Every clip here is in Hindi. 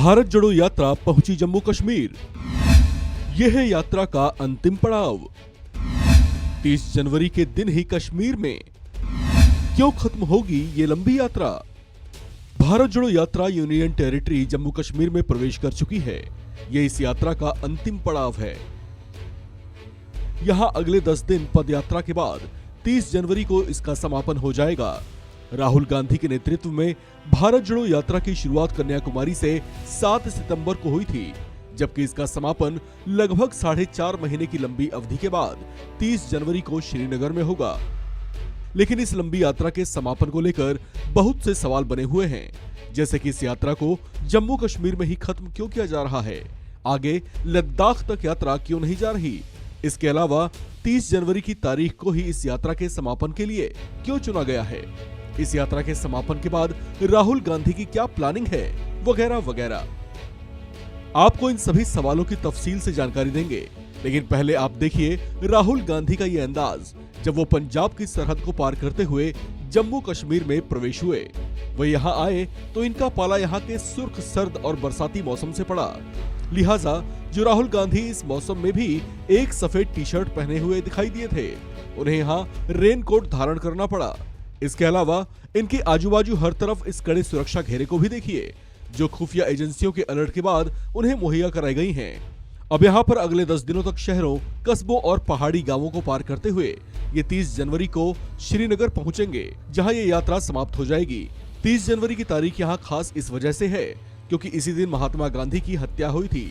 भारत जोड़ो यात्रा पहुंची जम्मू कश्मीर। यह है यात्रा का अंतिम पड़ाव। 30 जनवरी के दिन ही कश्मीर में क्यों खत्म होगी ये लंबी यात्रा। भारत जोड़ो यात्रा यूनियन टेरिटरी जम्मू कश्मीर में प्रवेश कर चुकी है। यह इस यात्रा का अंतिम पड़ाव है। यहां अगले 10 दिन पदयात्रा के बाद 30 जनवरी को इसका समापन हो जाएगा। राहुल गांधी के नेतृत्व में भारत जोड़ो यात्रा की शुरुआत कन्याकुमारी से 7 सितंबर को हुई थी, जबकि इसका समापन लगभग 4.5 महीने की लंबी अवधि के बाद 30 जनवरी को श्रीनगर में होगा। लेकिन इस लंबी यात्रा के समापन को लेकर बहुत से सवाल बने हुए हैं, जैसे कि इस यात्रा को जम्मू कश्मीर में ही खत्म क्यों किया जा रहा है, आगे लद्दाख तक यात्रा क्यों नहीं जा रही। इसके अलावा 30 जनवरी की तारीख को ही इस यात्रा के समापन के लिए क्यों चुना गया है, इस यात्रा के समापन के बाद राहुल गांधी की क्या प्लानिंग है, वगैरह वगैरह। आपको इन सभी सवालों की तफसील से जानकारी देंगे, लेकिन पहले आप देखिए राहुल गांधी का ये अंदाज जब वो पंजाब की सरहद को पार करते हुए जम्मू कश्मीर में प्रवेश हुए। वो यहाँ आए तो इनका पाला यहाँ के सुर्ख सर्द और बरसाती मौसम से पड़ा। लिहाजा जो राहुल गांधी इस मौसम में भी एक सफेद टी शर्ट पहने हुए दिखाई दिए थे, उन्हें यहाँ रेन कोट धारण करना पड़ा। इसके अलावा इनके आजू बाजू हर तरफ इस कड़े सुरक्षा घेरे को भी देखिए, जो खुफिया एजेंसियों के अलर्ट के बाद उन्हें मुहैया कराई गई हैं। अब यहाँ पर अगले 10 दिनों तक शहरों, कस्बों और पहाड़ी गांवों को पार करते हुए ये 30 जनवरी को श्रीनगर पहुंचेंगे, जहां ये यात्रा समाप्त हो जाएगी। 30 जनवरी की तारीख यहाँ खास इस वजह से है क्योंकि इसी दिन महात्मा गांधी की हत्या हुई थी।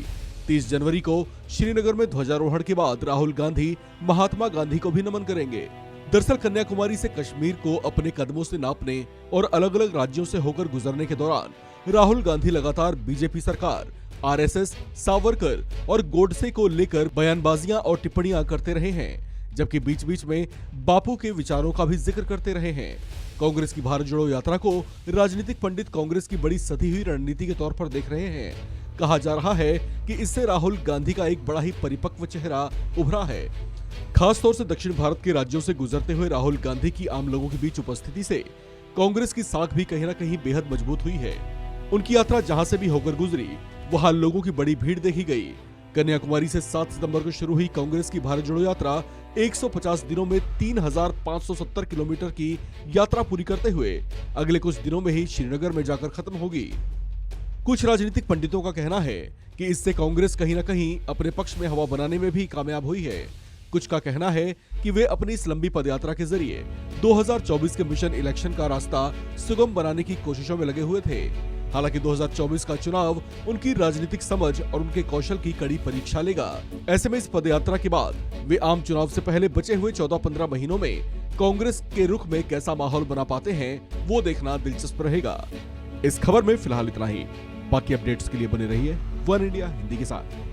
30 जनवरी को श्रीनगर में ध्वजारोहण के बाद राहुल गांधी महात्मा गांधी को भी नमन करेंगे। दरअसल कन्याकुमारी से कश्मीर को अपने कदमों से नापने और अलग अलग राज्यों से होकर गुजरने के दौरान राहुल गांधी लगातार बीजेपी सरकार, आरएसएस, सावरकर और गोडसे को लेकर बयानबाजियां और टिप्पणियां करते रहे हैं, जबकि बीच बीच में बापू के विचारों का भी जिक्र करते रहे हैं। कांग्रेस की भारत जोड़ो यात्रा को राजनीतिक पंडित कांग्रेस की बड़ी सधी हुई रणनीति के तौर पर देख रहे हैं। कहा जा रहा है कि इससे राहुल गांधी का एक बड़ा ही परिपक्व चेहरा उभरा है। खासतौर से दक्षिण भारत के राज्यों से गुजरते हुए राहुल गांधी की आम लोगों के बीच उपस्थिति से कांग्रेस की साख भी कहीं न कहीं बेहद मजबूत हुई है। उनकी यात्रा जहां से भी होकर गुजरी, वहां लोगों की बड़ी भीड़ देखी गई। कन्याकुमारी से 7 सितंबर को शुरू हुई कांग्रेस की भारत जोड़ो यात्रा 150 दिनों में 3570 किलोमीटर की यात्रा पूरी करते हुए अगले कुछ दिनों में ही श्रीनगर में जाकर खत्म होगी। कुछ राजनीतिक पंडितों का कहना है कि इससे कांग्रेस कहीं न कहीं अपने पक्ष में हवा बनाने में भी कामयाब हुई है। कुछ का कहना है कि वे अपनी इस लंबी पदयात्रा के जरिए 2024 के मिशन इलेक्शन का रास्ता सुगम बनाने की कोशिशों में लगे हुए थे। हालांकि 2024 का चुनाव उनकी राजनीतिक समझ और उनके कौशल की कड़ी परीक्षा लेगा। ऐसे में इस पदयात्रा के बाद वे आम चुनाव से पहले बचे हुए 14-15 महीनों में कांग्रेस के रुख में कैसा माहौल बना पाते हैं, वो देखना दिलचस्प रहेगा। इस खबर में फिलहाल इतना ही। बाकी अपडेट्स के लिए बने रहिए वन इंडिया हिंदी के साथ।